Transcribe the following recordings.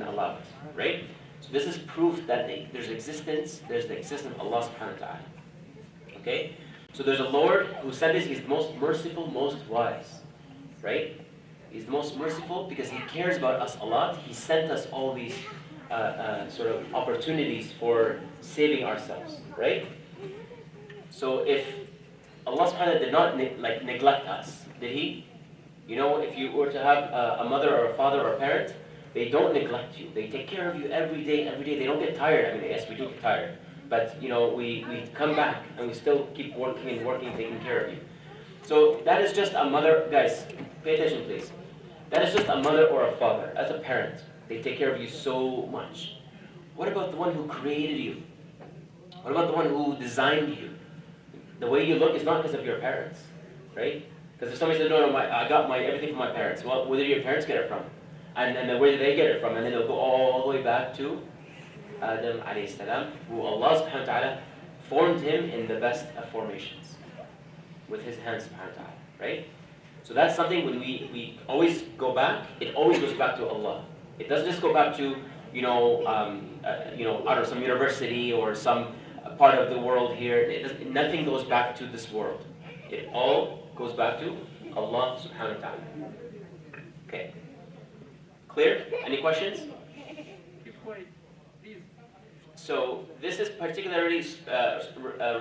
allowed, right? So this is proof that there's the existence of Allah subhanahu wa ta'ala. Okay? So there's a Lord who said this, He's the most merciful, most wise. Right? He's the most merciful because He cares about us a lot. He sent us all these sort of opportunities for saving ourselves. Right? So if Allah subhanahu wa ta'ala did not neglect us, did He? You know, if you were to have a mother or a father or a parent, they don't neglect you. They take care of you every day, every day. They don't get tired. I mean, yes, we do get tired. But, you know, we come back and we still keep working and working, taking care of you. So that is just a mother. Guys, pay attention, please. That is just a mother or a father. As a parent, they take care of you so much. What about the one who created you? What about the one who designed you? The way you look is not because of your parents, right? Because if somebody says, no, I got everything from my parents. Well, where did your parents get it from? And then where did they get it from? And then they'll go all the way back to Adam alayhi salam, who Allah subhanahu wa ta'ala formed him in the best of formations with His hands subhanahu wa ta'ala, right? So that's something when we always go back, it always goes back to Allah. It doesn't just go back to, out of some university or some part of the world here. Nothing goes back to this world. It all goes back to Allah subhanahu wa ta'ala. Okay. Clear? Any questions? So this is particularly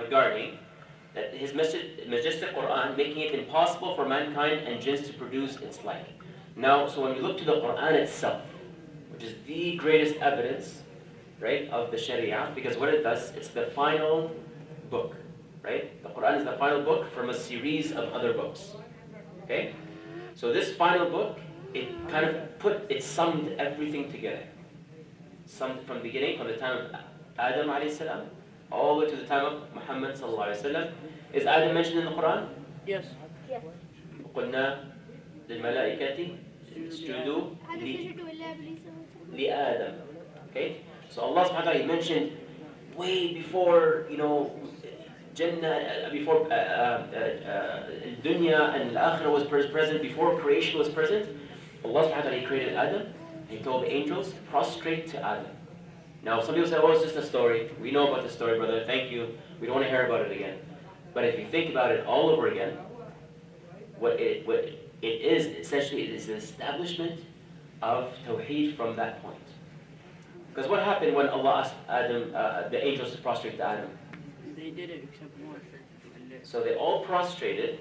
regarding that His majestic Quran, making it impossible for mankind and jinns to produce its like. Now, so when we look to the Quran itself, which is the greatest evidence, right, of the Sharia, because what it does, it's the final book, right? The Quran is the final book from a series of other books. Okay? So this final book, it kind of summed everything together. Summed from the beginning, from the time of Adam alayhi salam, all the way to the time of Muhammad sallallahu alayhi wa sallam. Is Adam mentioned in the Quran? Yes. وَقُلْنَا لِلْمَلَائِكَةِ اسْجُدُوا لِآدَمَ. Okay? So Allah subhanahu wa ta'ala, He mentioned way before, Jannah, before dunya and al-akhirah was present, before creation was present, Allah subhanahu wa ta'ala, He created Adam, and He told the angels, prostrate to Adam. Now, some people say, oh, it's just a story. We know about the story, brother. Thank you. We don't want to hear about it again. But if you think about it all over again, what it is, essentially, it is the establishment of Tawheed from that point. Because what happened when Allah asked Adam, the angels to prostrate to Adam? They did it except one. So they all prostrated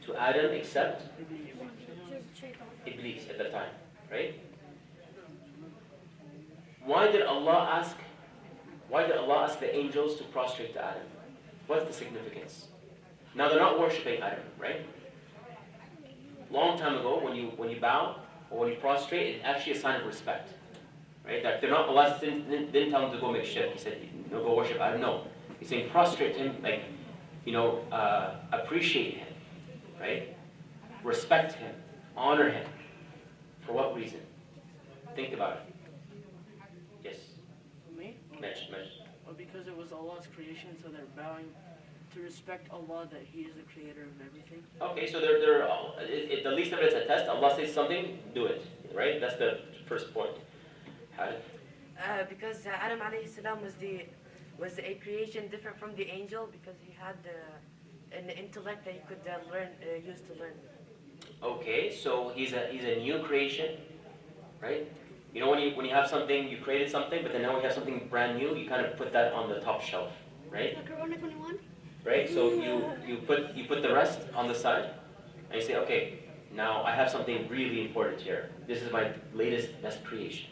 to Adam except Iblis at the time, right? Why did Allah ask the angels to prostrate to Adam? What's the significance? Now they're not worshipping Adam, right? Long time ago, when you bow or when you prostrate, it's actually a sign of respect, right? That they're not. Allah didn't tell them to go make shirk. He said, go worship Adam. No, He's saying prostrate Him, appreciate Him, right? Respect Him, honor Him. For what reason? Think about it. Yes. Me? Mention. Well, because it was Allah's creation, so they're bowing to respect Allah, that He is the creator of everything. Okay, so the least of it is a test. Allah says something, do it. Right? That's the first point. Because Adam alayhi salam was a creation different from the angel, because he had an intellect that he could use to learn. Okay, so he's a new creation, right? You know, when you have something, you created something, but then now we have something brand new, you kind of put that on the top shelf, right? Like Corona 21? Right? So you put the rest on the side, and you say, okay, now I have something really important here. This is my latest, best creation,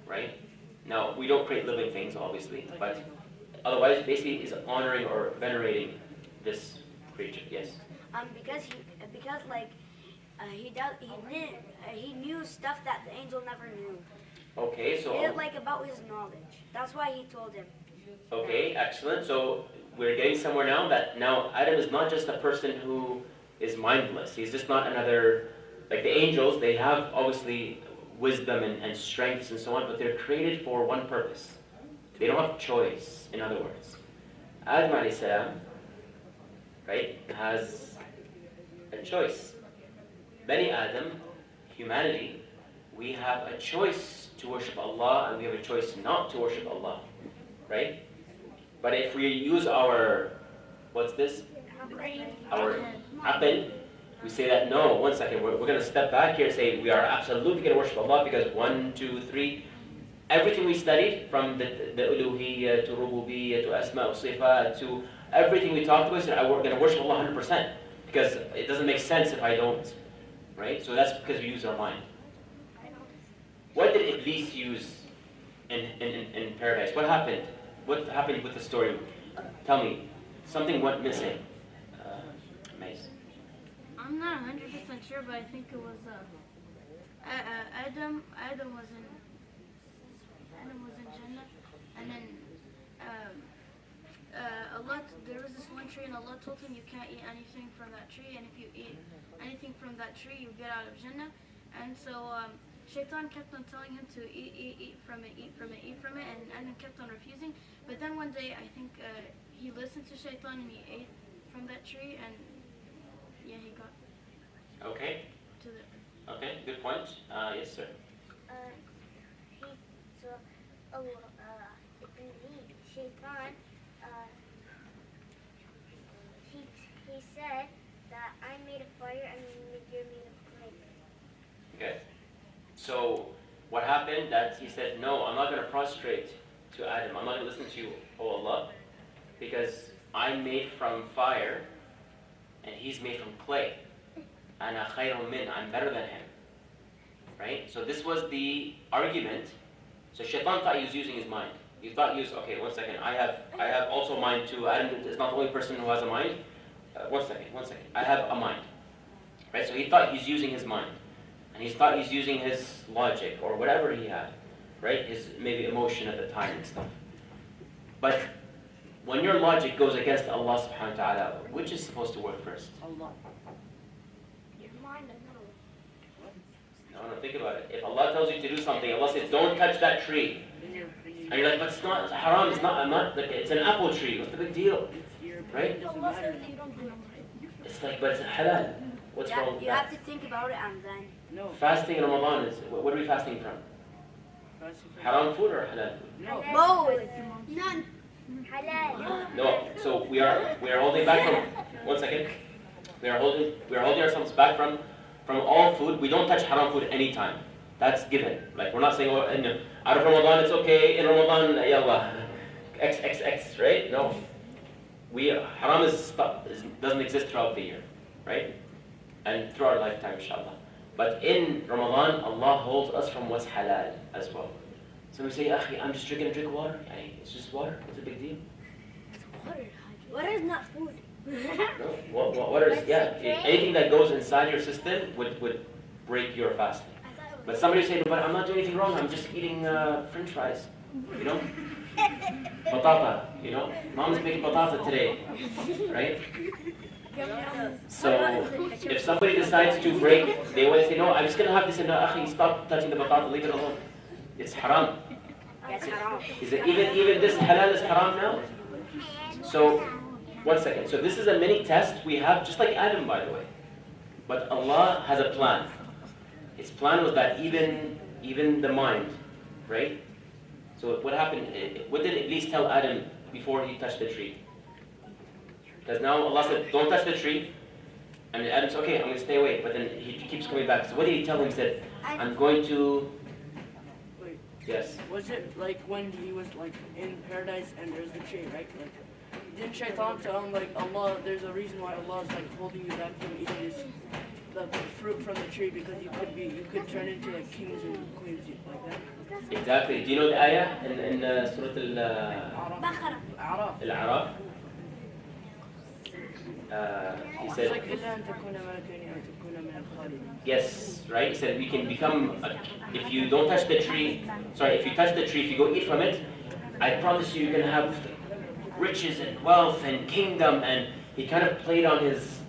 right? Now, we don't create living things, obviously, but otherwise, basically, is honoring or venerating this creature. Yes? He knew stuff that the angel never knew. Okay, so about his knowledge. That's why he told him. Okay, excellent. So we're getting somewhere now that now Adam is not just a person who is mindless. He's just not another, like the angels, they have obviously wisdom and strengths and so on, but they're created for one purpose. They don't have choice, in other words. Adam alayhi salam, right, has a choice. Bani Adam, humanity, we have a choice to worship Allah and we have a choice not to worship Allah, right? But if we use our, what's this? Our aql, we say that, no, one second, we're going to step back here and say we are absolutely going to worship Allah because 1, 2, 3, everything we studied from the uluhiyyah to rububiyyah to asma wa sifat to everything we talked about, we're going to worship Allah 100% because it doesn't make sense if I don't, right? So that's because we use our mind. What did Iblis use in paradise? What happened? What happened with the story? Tell me. Something went missing. Mace. I'm not 100% sure, but I think it was Adam. Adam was in Jannah, and then Allah. There was this one tree, and Allah told him you can't eat anything from that tree, and if you eat anything from that tree, you get out of Jannah. And so Shaitan kept on telling him to eat from it, and Adam kept on refusing. But then one day, I think he listened to Shaitan and he ate from that tree, and yeah, he got Okay. to the. Okay. Good point. Yes, sir. Shaitan, he said that I made a fire and you're made of clay. Okay. So what happened? That he said, no, I'm not going to prostrate to Adam. I'm not going to listen to you, O Allah, because I'm made from fire, and he's made from clay. Ana khayrun min. I'm better than him. Right? So this was the argument. So Shaitan thought he was using his mind. He thought he was, okay, one second, I have also mind too. Adam is not the only person who has a mind. One second. I have a mind. Right? So he thought he's using his mind. And he thought he's using his logic or whatever he had. Right? His maybe emotion at the time and stuff. But when your logic goes against Allah subhanahu wa ta'ala, which is supposed to work first? Allah. Your mind, No, think about it. If Allah tells you to do something, Allah says, don't touch that tree. And you're like, but it's not, it's haram, it's not, like, it's an apple tree, what's the big deal? Right? It's like, but it's halal. What's wrong with you have that? to think about it and then. No. Fasting in Ramadan, what are we fasting from? Haram food or halal food? No. Both. None. Halal. No, so we are holding back from, one second. We are holding ourselves back from all food. We don't touch haram food anytime. That's given. Like, we're not saying, oh, no, out of Ramadan it's okay, in Ramadan, yallah, XXX, right? No. Haram doesn't exist throughout the year, right? And through our lifetime, inshallah. But in Ramadan, Allah holds us from what's halal as well. So we say, Akhi, I'm just drinking a drink of water. It's just water. What's the big deal? Water. Water is not food. No. Water is, yeah. Anything that goes inside your system would break your fasting. But somebody say, but I'm not doing anything wrong. I'm just eating French fries. You know? Batata. You know? Mom's making batata today. Right? So, if somebody decides to break, they want to say, no, I'm just going to have this, and Akhi, stop touching the batata, leave it alone. It's haram. That's haram. Is it even this halal is haram now? So, one second. So this is a mini test we have, just like Adam, by the way. But Allah has a plan. His plan was that even the mind, right? So what happened? What did Iblis tell Adam before he touched the tree? Because now Allah said, don't touch the tree. And Adam said, okay, I'm going to stay away. But then he keeps coming back. So what did he tell him? He said, I'm going to... Wait. Yes. Was it like when he was like in paradise and there's the tree, right? Like, didn't Shaitan tell him like Allah? There's a reason why Allah is like holding you back from eating the fruit from the tree because you could turn into like kings and queens like that. Exactly. Do you know the ayah in Surah Al-A'raf? He said, yes, right? He said we can become, if you don't touch the tree, if you touch the tree, if you go eat from it, I promise you you're going to have riches and wealth and kingdom. And he kind of played on his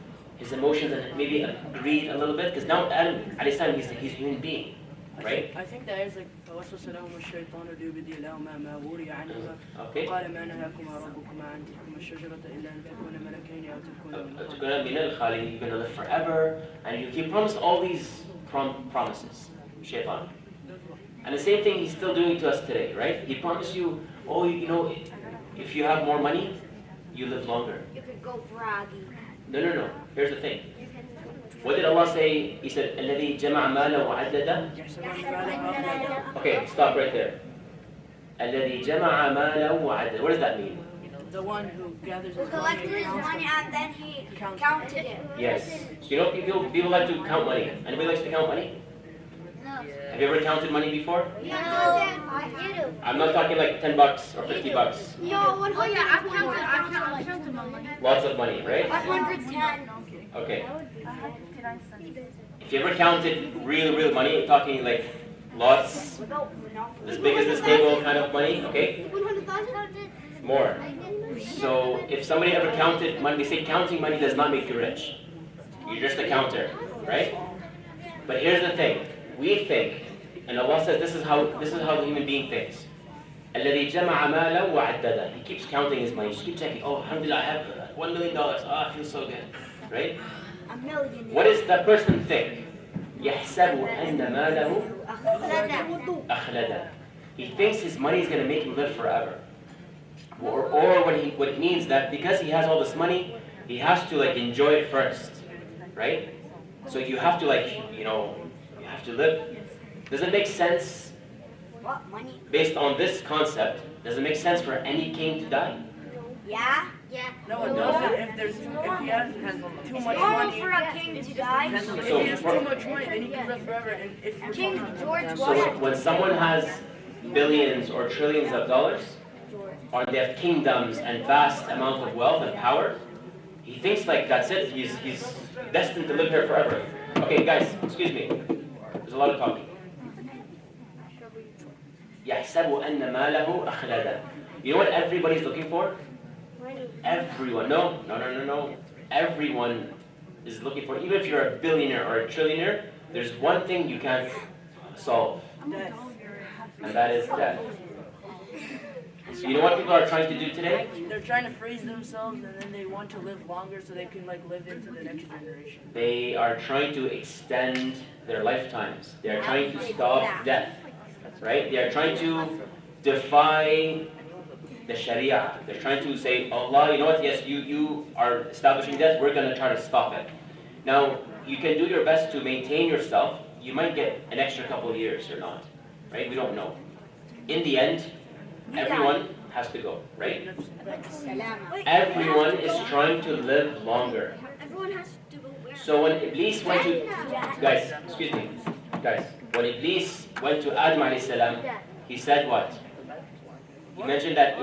emotions and maybe agreed a little bit, because now Adam, he's a human being, right? I think that is like فوسوس لهم الشيطان ليبدي لهما ما وري عنهما Okay. وقال ما نهاكما ربكما عن تلكما الشجرة إلا أن تكونا ملكين أو تكونا من الخالدين. You're going to live forever, and he promised all these promises, Shaitan. And the same thing He's still doing to us today, right? He promised you, oh, you know, if you have more money, you live longer. You could go bragging. No. Here's the thing. What did Allah say? He said, الذي جمع ماله وعدده. Okay, stop right there. الذي جمع ماله وعدده. What does that mean? The one who gathers Who his collected money his and money counts and then he Counted. counted it. Yes. You know, people like to count money. Anybody likes to count money? No. Have you ever counted money before? You do. I'm not talking like $10 or $50. No, Oh yeah, I counted my money. Lots of money, right? 110. Okay. If you ever counted real money, I'm talking like lots, as big as this table kind of money, okay? 100,000? More. So if somebody ever counted money, they say counting money does not make you rich. You're just a counter, right? But here's the thing. We think, and Allah says this is how the human being thinks. الذي جمع ماله وعدده. He keeps counting his money. Just keep checking. Oh, alhamdulillah, I have $1 million. I feel so good, right? A million. What does that person think? يحسب أن ماله أخلده. He thinks his money is going to make him live forever. Or what it means that because he has all this money, he has to like enjoy it first, right? So you have to you have to live. Does it make sense? What, money? Based on this concept, does it make sense for any king to die? Yeah? Yeah. No, it doesn't. If he has too much Normal money, for a king to die. if he has too much money, then he can live forever. And if King George So Washington. when someone has billions or trillions of dollars, or they have kingdoms and vast amounts of wealth and power, he thinks like that's it. He's destined to live here forever. Okay, guys, excuse me. There's a lot of talking. يحسب أن ماله أخلده. You know what everybody's looking for? Everyone. No. Everyone is looking for. Even if you're a billionaire or a trillionaire, there's one thing you can't solve, and that is death. So you know what people are trying to do today? they're trying to freeze themselves, and then they want to live longer so they can live into the next generation. They are trying to extend their lifetimes. They are trying to stop death. Right? They are trying to defy the Sharia. They're trying to say, Allah, you know what? Yes, you are establishing death. We're going to try to stop it. Now, you can do your best to maintain yourself. You might get an extra couple of years or not. Right? We don't know. In the end, everyone has to go. Right? Everyone is trying to live longer. Everyone has to go where? So when Iblis went to... Guys, excuse me. Guys, when Iblis went to Adam alayhi salam, he said what? He mentioned that,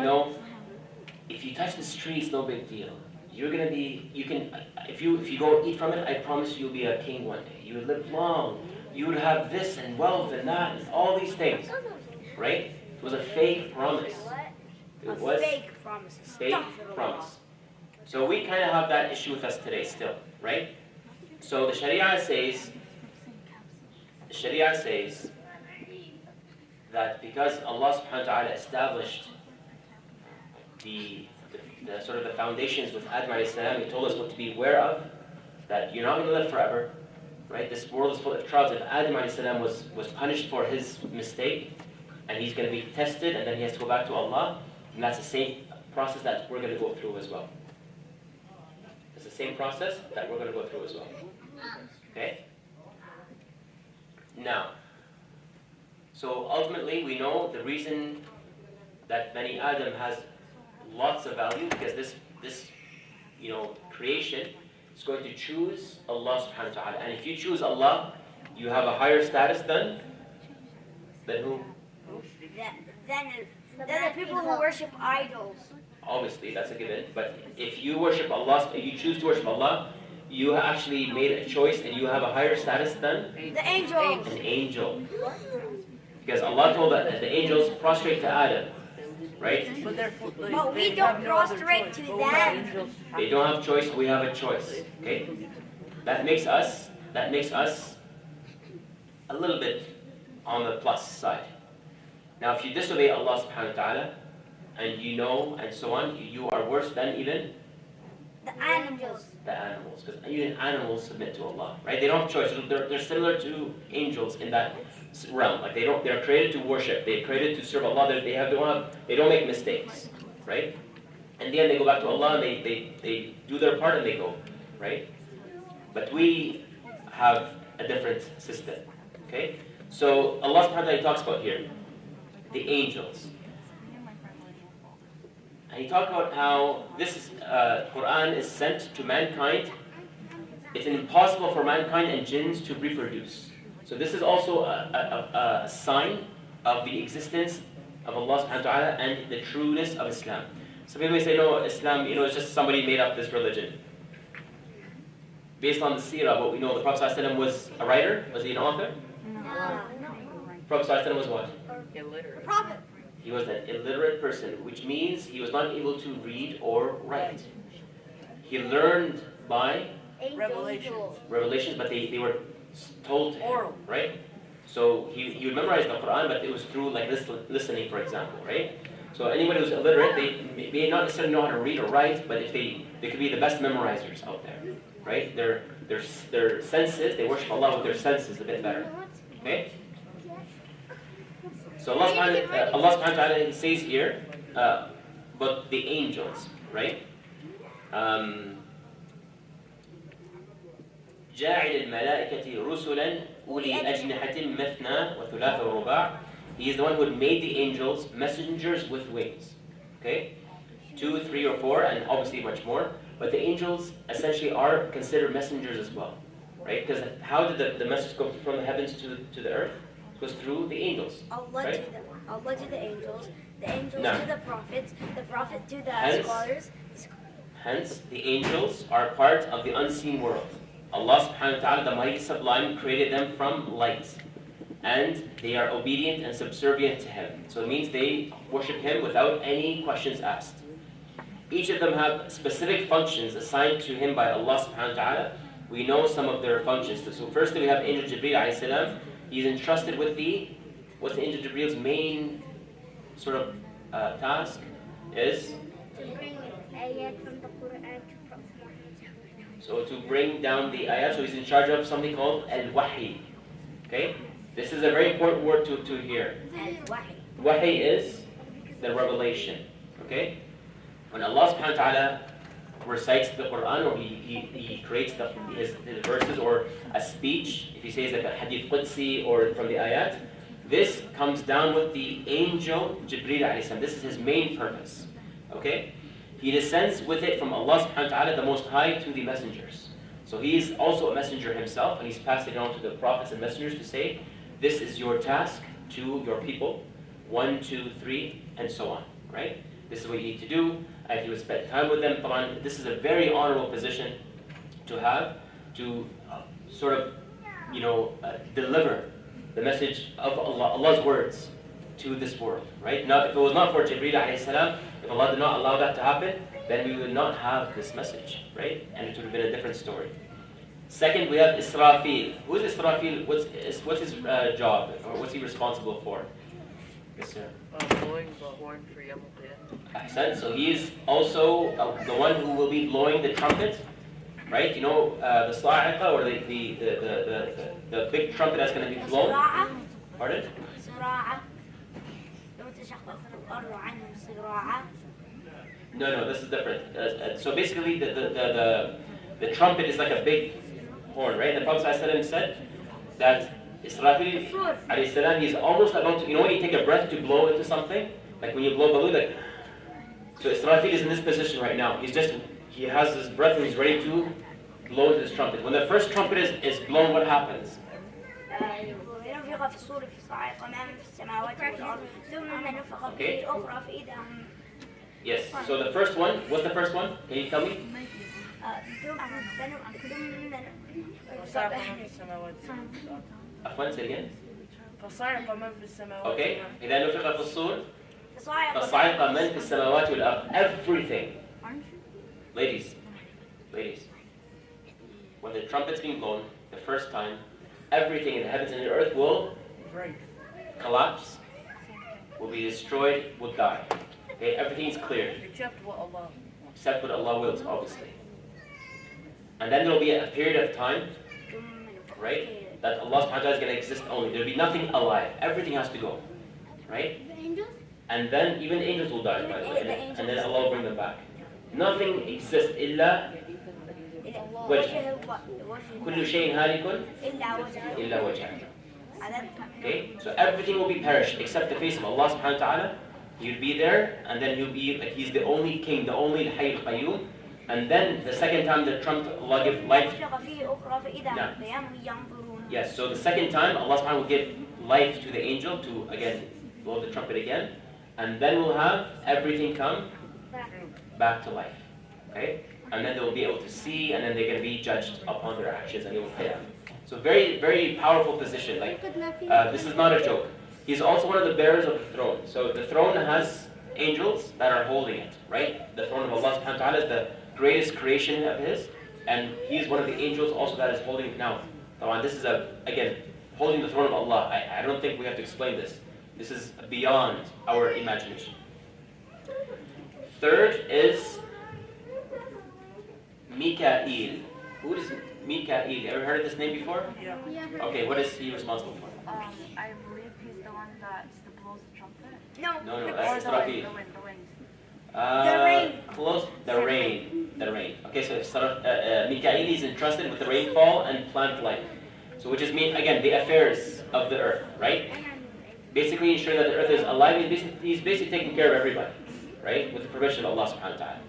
if you touch this tree, it's no big deal. You're gonna be, if you go eat from it, I promise you'll be a king one day. You would live long. You would have this and wealth and that and all these things, right? It was a fake promise. It was fake promise. fake promise. So we kind of have that issue with us today still, right? So the Sharia says that because Allah subhanahu wa ta'ala established the sort of the foundations with Adam alayhi salam, He told us what to be aware of, that you're not going to live forever, right? This world is full of trials. If Adam alayhi salam was punished for his mistake, and he's going to be tested, and then he has to go back to Allah, and that's the same process that we're going to go through as well. It's the same process that we're going to go through as well. Okay? Now, so ultimately we know the reason that Bani Adam has lots of value, because this creation is going to choose Allah subhanahu wa ta'ala. And if you choose Allah, you have a higher status than who? Then the people who worship idols. Obviously, that's a given. But if you worship Allah, if you choose to worship Allah, you actually made a choice and you have a higher status than The angels. an angel. Because Allah told the angels prostrate to Adam, right? But we don't prostrate to them. They don't have choice, we have a choice. Okay? That makes us a little bit on the plus side. Now if you disobey Allah subhanahu wa ta'ala, and and so on, you are worse than even The animals. the animals. Because even animals submit to Allah, right? They don't have choice. They're similar to angels in that realm. Like they're created to worship. They're created to serve Allah. They don't make mistakes, right? In the end, they go back to Allah and they do their part and they go, right? But we have a different system, okay? So Allah subhanahu wa ta'ala talks about here the angels. And he talked about how this Quran is sent to mankind. It's impossible for mankind and jinns to reproduce. So this is also a sign of the existence of Allah subhanahu wa ta'ala and the trueness of Islam. Some people may say, no, Islam, it's just somebody made up this religion. Based on the seerah, what we know, the Prophet ﷺ was a writer. Was he an author? No. Prophet ﷺ was what? Illiterate. Prophet. He was an illiterate person, which means he was not able to read or write. He learned by revelations, but they were told to him, Oral. right? So he would memorize the Quran, but it was through like listening, for example, right? So anybody who's illiterate, they may not necessarily know how to read or write, but if they could be the best memorizers out there, right? Their senses, they worship Allah with their senses a bit better, okay? So Allah subhanahu wa ta'ala, he says here about the angels, right? جاعل الملائكة رسلا أولي أجنحة مثنى وثلاث ورباع. He is the one who had made the angels messengers with wings. Okay? 2, 3, or 4, and obviously much more. But the angels essentially are considered messengers as well. Right? Because how did the message go from the heavens to the earth? It was through the angels. Allah to the angels No. to the prophet to the scholars. Hence, the angels are part of the unseen world. Allah subhanahu wa ta'ala, the mighty sublime, created them from light. And they are obedient and subservient to Him. So it means they worship Him without any questions asked. Each of them have specific functions assigned to Him by Allah subhanahu wa ta'ala. We know some of their functions. So firstly we have Angel Jibreel alayhi salam. He's entrusted with what's the Angel Jibriel's main sort of task is? To bring ayat from the Quran to Prophet. So to bring down the ayat, so he's in charge of something called al-wahi. Okay? This is a very important word to hear. Wahi is the revelation. Okay? When Allah subhanahu wa ta'ala recites the Quran, or he creates his verses, or a speech, if he says like a hadith qudsi or from the ayat, this comes down with the angel Jibreel alayhi salam. This is his main purpose. Okay? He descends with it from Allah subhanahu wa ta'ala, the Most High, to the messengers. So he is also a messenger himself, and he's passing it on to the prophets and messengers to say, this is your task to your people, 1, 2, 3, and so on, right? This is what you need to do, and you would spend time with them. This is a very honorable position to have, to sort of, deliver the message of Allah, Allah's words to this world, right? Now, if it was not for Jibreel alayhi salam, if Allah did not allow that to happen, then we would not have this message, right? And it would have been a different story. Second, we have Israfil. Who is Israfil? What's his job? Or what's he responsible for? Yes, sir. Blowing the horn for Yom Qiyamah. Ahsan. So he is also the one who will be blowing the trumpet, right? You know, the sa'iqa, or the big trumpet that's going to be blown. Pardon? No, this is different. So basically, the trumpet is like a big horn, right? The Prophet ﷺ said that Israfil alayhi salam, he's almost about to, when you take a breath to blow into something, like when you blow a balloon, like, so Israfil is in this position right now. He has his breath and he's ready to blow into this trumpet. When the first trumpet is blown, what happens? Okay. Yes. So the first one, what's the first one? Can you tell me? Afwan, say it again. Okay. إذا نفخ في الصور فصعق من في السماوات والأرض. Everything. Ladies. When the trumpet's being blown the first time, everything in the heavens and the earth will collapse, will be destroyed, will die. Okay, everything is cleared. Except what Allah wills, obviously. And then there will be a period of time, right, that Allah subhanahu wa ta'ala is going to exist only. There'll be nothing alive. Everything has to go. Right? The angels? And then even angels will die, by the way. And then Allah will bring them back. Nothing exists إلا وجه. كل شيء هالك إلا وجهه. Okay? So everything will be perished except the face of Allah subhanahu wa ta'ala. He'll be there, and then he'll be like he's the only king, the only Hayy al-Qayyum. And then the second time the trump, Allah give life. Yeah. Yes, so the second time Allah subhanahu wa ta'ala will give life to the angel to again blow the trumpet again. And then we'll have everything come back to life. Okay? And then they'll be able to see, and then they're going to be judged upon their actions, and they will pay out. So very, very powerful position. Like this is not a joke. He's also one of the bearers of the throne. So the throne has angels that are holding it, right? The throne of Allah subhanahu wa ta'ala is the greatest creation of His, and He's one of the angels also that is holding it now. This is again holding the throne of Allah. I don't think we have to explain this. This is beyond our imagination. Third is Mikael. Who is Mikael? Ever heard of this name before? Yeah. Yeah. Okay, what is he responsible for? I believe he's the one that blows the trumpet. No, Or that's the wind, Israfil. the wind, the wind. The rain. Close. The rain. The rain. Okay, so Mikael is entrusted with the rainfall and plant life. So which is again the affairs of the earth, right? Basically ensuring that the earth is alive. He's basically taking care of everybody, right? With the permission of Allah subhanahu wa ta'ala.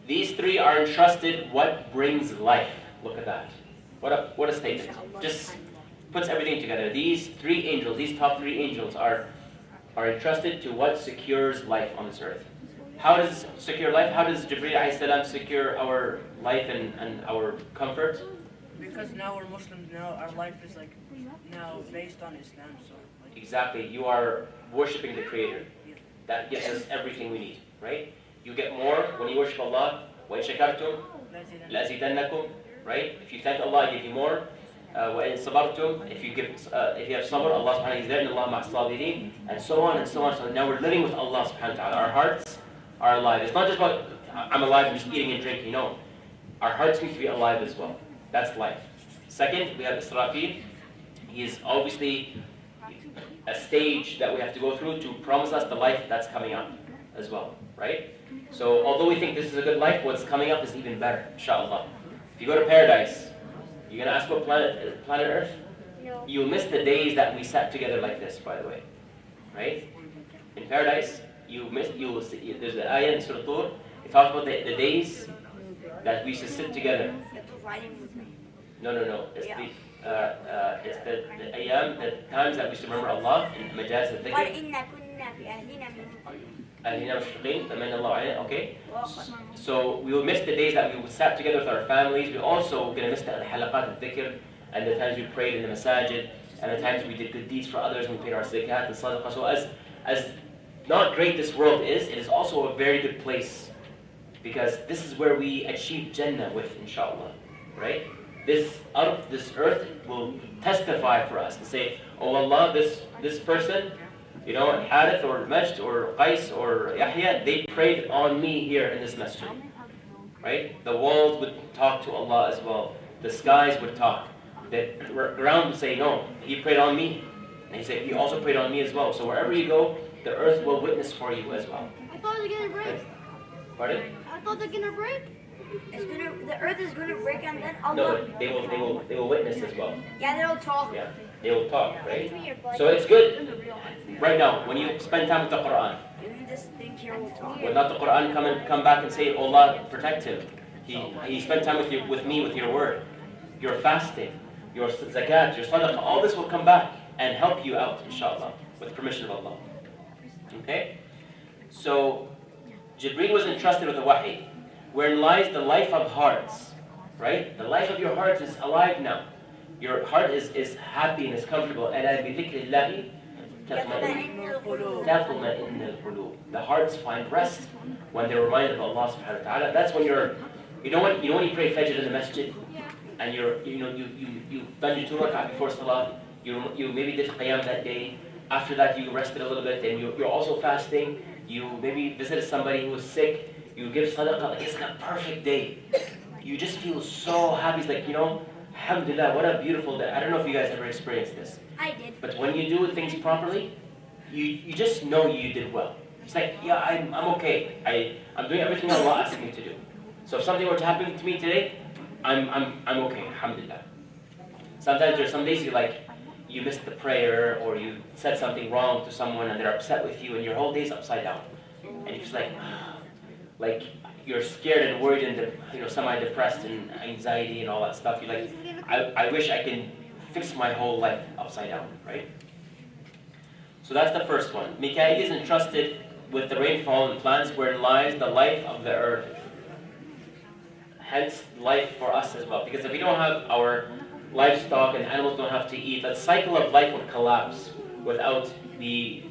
These three are entrusted what brings life. Look at that. What a statement. Just puts everything together. These three angels, these top three angels are entrusted to what secures life on this earth. How does it secure life? How does Jibreel alayhi salam secure our life and our comfort? Because now we're Muslims, now our life is like now based on Islam. So like, Exactly. You are worshipping the Creator. That gives us everything we need, right? You get more when you worship Allah. وَإِن شَكَرْتُمْ لَأَزِيدَنَّكُمْ. Right? If you thank Allah, I give you more. وَإِن صَبَرْتُمْ. If you have sabr, Allah subhanahu wa ta'ala is there. إِنَّ اللَّهَ مَعَ الصَّابِرِينَ. And so on and so on. So now we're living with Allah subhanahu wa ta'ala. Our hearts are alive. It's not just about I'm alive, I'm just eating and drinking. No. Our hearts need to be alive as well. That's life. Second, we have Israfil. He is obviously a stage that we have to go through to promise us the life that's coming up as well, right? So although we think this is a good life, what's coming up is even better, inshallah. If you go to paradise, you're going to ask what planet Earth? No. You'll miss the days that we sat together like this, by the way, right? In paradise, you'll see, there's an ayah in Surah Tur, it talks about the days that we used to sit together. No. It's the ayam, the times that we used to remember Allah in majaz al-dhikr. Okay? So we will miss the days that we would sat together with our families. We're also going to miss the halaqat al-dhikr and the times we prayed in the masajid and the times we did good deeds for others and we paid our zakat and sadaqah. So as not great this world is, it is also a very good place because this is where we achieve Jannah with, inshallah. Right? This earth will testify for us and say, oh Allah, this person, you know, Harith or Majd or Qais or Yahya, they prayed on me here in this masjid. Right? The walls would talk to Allah as well. The skies would talk. The ground would say, no, he prayed on me. And he said, he also prayed on me as well. So wherever you go, the earth will witness for you as well. I thought they're gonna break. Pardon? I thought they're gonna break. The earth is gonna break and then Allah. No, they will witness as well. Yeah, they'll talk. Yeah, they will talk, right? So it's good. Right now, when you spend time with the Quran, This thing here will talk. will not the Quran come back and say, oh Allah, protect him? He spent time with me, with your word. Your fasting, your zakat, your sadaqah, all this will come back and help you out, inshallah, with the permission of Allah. Okay? So, Jibreel was entrusted with the wahi, wherein lies the life of hearts, right? The life of your heart is alive now. Your heart is happy and is comfortable. أَلَا بِذِكْرِ اللَّهِ تَطْمَئِنُّ الْقُلُوبُ. The hearts find rest when they're reminded of Allah subhanahu wa ta'ala. That's when you know when you pray Fajr in the masjid, and you've done your 2 rak'ah before salah, you maybe did qiyam that day. After that you rested a little bit, and you're also fasting. You maybe visited somebody who was sick. You give sadaqah. Like it's like a perfect day. You just feel so happy. It's like, Alhamdulillah, what a beautiful day. I don't know if you guys ever experienced this. I did. But when you do things properly, you just know you did well. It's like, yeah, I'm okay. I'm doing everything Allah asked me to do. So if something were to happen to me today, I'm okay, alhamdulillah. Sometimes there's some days you missed the prayer or you said something wrong to someone and they're upset with you and your whole day's upside down. And you're just like you're scared and worried and semi-depressed and anxiety and all that stuff. You're like, I wish I can fix my whole life upside down, right? So that's the first one. Mikael is entrusted with the rainfall and plants wherein lies the life of the earth. Hence, life for us as well. Because if we don't have our livestock and animals don't have to eat, that cycle of life would collapse without the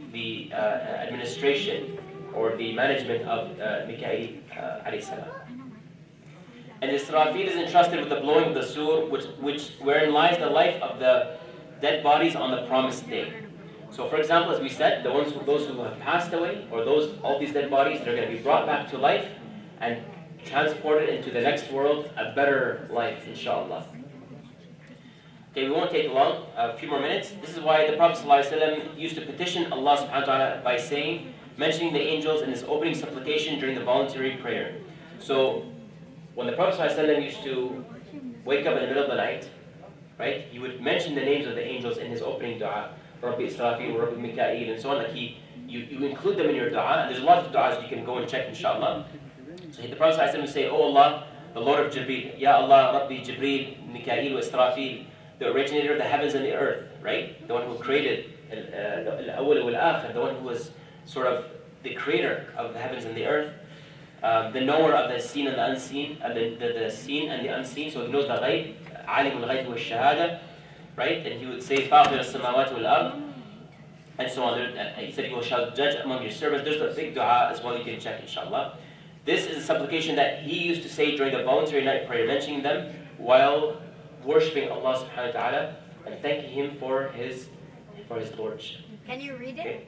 administration or the management of Mikael alayhi salam. And Israfil is entrusted with the blowing of the sur, wherein lies the life of the dead bodies on the promised day. So, for example, as we said, those who have passed away, or all these dead bodies, they're going to be brought back to life and transported into the next world, a better life, inshallah. Okay, we won't take long, a few more minutes. This is why the Prophet ﷺ used to petition Allah subhanahu wa ta'ala by mentioning the angels in his opening supplication during the voluntary prayer. So, when the Prophet ﷺ used to wake up in the middle of the night, right, he would mention the names of the angels in his opening dua. Rabbi Israfil, Rabbi Mikael, and so on. Like you include them in your dua, and there's lots of du'as you can go and check, inshallah. So the Prophet ﷺ would say, "Oh Allah, the Lord of Jibreel, Ya Allah, Rabbi Jibreel, Mikael, Israfil, the originator of the heavens and the earth, right? The one who created Al-Awwal wal-Akhir, the one who was sort of the creator of the heavens and the earth, the knower of the seen and the unseen, the seen and the unseen, so he knows the ghaib, alim al-ghaib wa-shahada, right? And he would say, Faqir as-samawat wal-ard, and so on. He said, you shall judge among your servants. There's a big dua as well you can check, inshallah. This is a supplication that he used to say during the voluntary night prayer, mentioning them while worshipping Allah subhanahu wa ta'ala and thanking him for his lordship. Can you read it? Okay.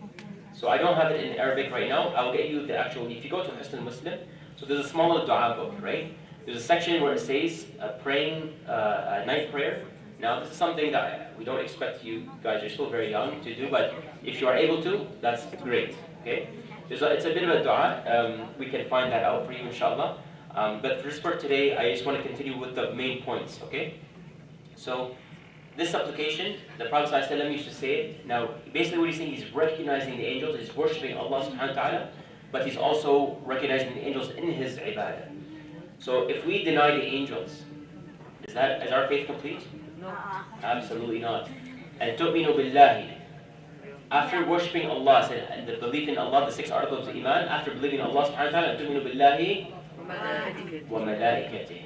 So I don't have it in Arabic right now. I will get you the actual, if you go to Hisn Muslim, so there's a small little dua book, right? There's a section where it says praying a night prayer. Now this is something that we don't expect you guys, you're still very young, to do, but if you are able to, that's great, okay? It's a bit of a dua. We can find that out for you, inshallah. But for today, I just want to continue with the main points, okay? So, this supplication, the Prophet ﷺ used to say it. Now, basically what he's saying, he's recognizing the angels, he's worshipping Allah subhanahu wa ta'ala, but he's also recognizing the angels in his ibadah. So, if we deny the angels, is our faith complete? No. Absolutely not. And tu'minu billahi. After worshipping Allah and the belief in Allah, the 6 articles of Iman, after believing in Allah subhanahu wa ta'ala, tu'minu billahi wa malaikatih.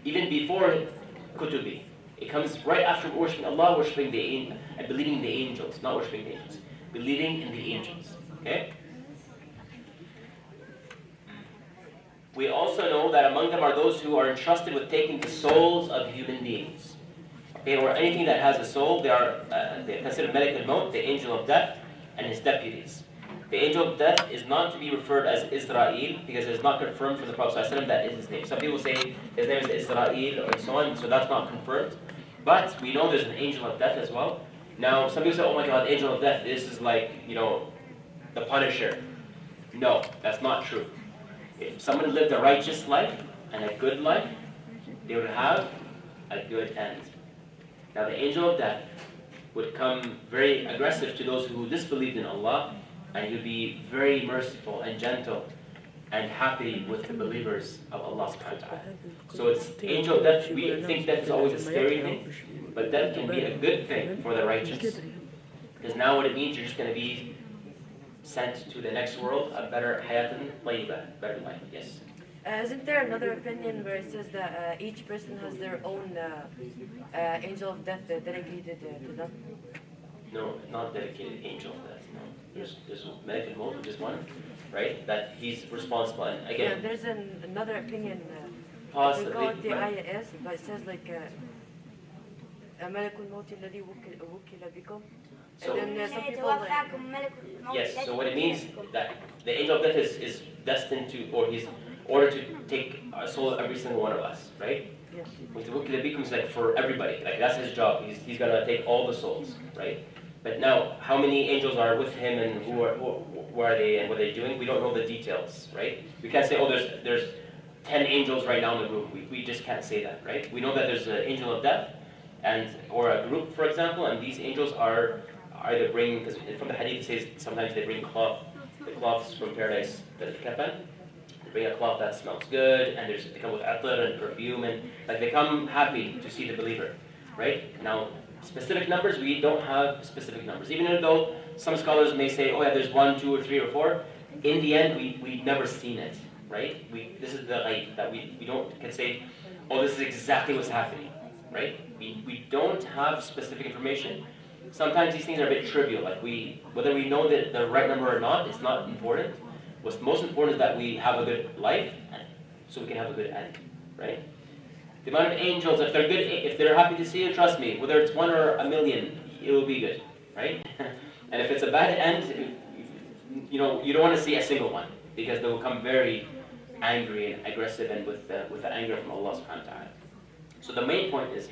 Even before kutubi. It comes right after worshipping Allah, and believing the angels, not worshipping the angels. Believing in the angels. Okay? We also know that among them are those who are entrusted with taking the souls of human beings. Okay, or anything that has a soul, they're considered Malak al-Maut, the angel of death, and his deputies. The angel of death is not to be referred as Israel because it is not confirmed from the Prophet ﷺ that is his name. Some people say his name is Israel or so on, so that's not confirmed. But we know there's an angel of death as well. Now, some people say, oh my God, angel of death, this is like, the Punisher. No, that's not true. If someone lived a righteous life and a good life, they would have a good end. Now, the angel of death would come very aggressive to those who disbelieved in Allah, and he would be very merciful and gentle and happy with the believers of Allah subhanahu wa ta'ala. So it's angel of death. We think death is always a scary thing, but death can be a good thing for the righteous. Because now what it means, you're just going to be sent to the next world, a better hayatan tayyibah, better life. Yes? Isn't there another opinion where it says that each person has their own angel of death dedicated to them? No, not dedicated angel of death, no. There's Malak al-Maut, which is one, right? That he's responsible. And again, there's another opinion. possibly. We call it the ayah is, but it says like ملك الموت الذي وكل بكم. So, And then some people like, yes, so what it means that the angel of death is destined to, or he's ordered to take a soul of every single one of us, right? وَتَوَكِّلَ بِكُم is like for everybody. Like that's his job. He's gonna take all the souls, right? But now, how many angels are with him and who are they and what are they doing? We don't know the details, right? We can't say, oh, there's 10 angels right now in the room. We just can't say that, right? We know that there's an angel of death, or a group, for example, and these angels are either bringing, because from the hadith it says sometimes they bring the cloths from paradise, the kafan. They bring a cloth that smells good, and they come with atar and perfume, and like they come happy to see the believer, right? Now, specific numbers, we don't have specific numbers. Even though some scholars may say, oh yeah, there's 1, 2, or 3, or 4, in the end, we've never seen it, right? This is the ghaib, that we can say, oh, this is exactly what's happening, right? We don't have specific information. Sometimes these things are a bit trivial, like whether we know the right number or not, it's not important. What's most important is that we have a good life, so we can have a good end, right? The amount of angels, if they're good, if they're happy to see you, trust me, whether it's 1 or a million, it will be good, right? And if it's a bad end, you don't want to see a single one, because they will come very angry and aggressive and with the anger from Allah subhanahu wa ta'ala. So the main point is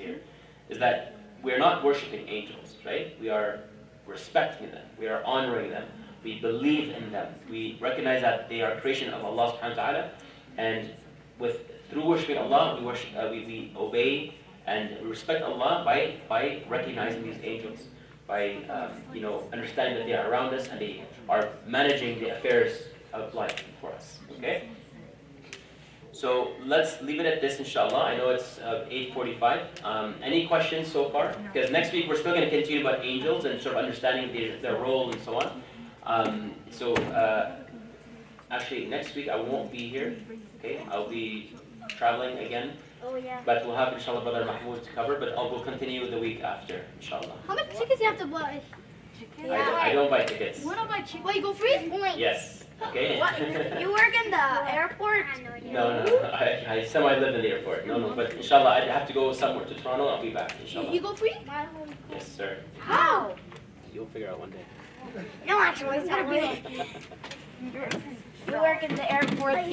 that we're not worshipping angels, right? We are respecting them, we are honoring them, we believe in them, we recognize that they are a creation of Allah subhanahu wa ta'ala, and through worshiping Allah, we obey and respect Allah by recognizing these angels, by understanding that they are around us and they are managing the affairs of life for us. Okay? So let's leave it at this, inshallah. I know it's 8:45. Any questions so far? Because next week we're still going to continue about angels and sort of understanding their role and so on. Actually, next week I won't be here. Okay, I'll be traveling again. Oh, yeah. But we'll have, inshallah, Brother Mahmoud to cover, but we'll continue the week after, inshallah. How much tickets you have to buy? I don't buy tickets. You wanna buy chicken? Wait, you go free? Yes. Okay. What? You work in the airport? No. I semi-live in the airport. No. But inshallah, I have to go somewhere to Toronto. I'll be back, inshallah. You go free? Yes, sir. How? You'll figure out one day. No, actually, it's gotta be. You work in the airport.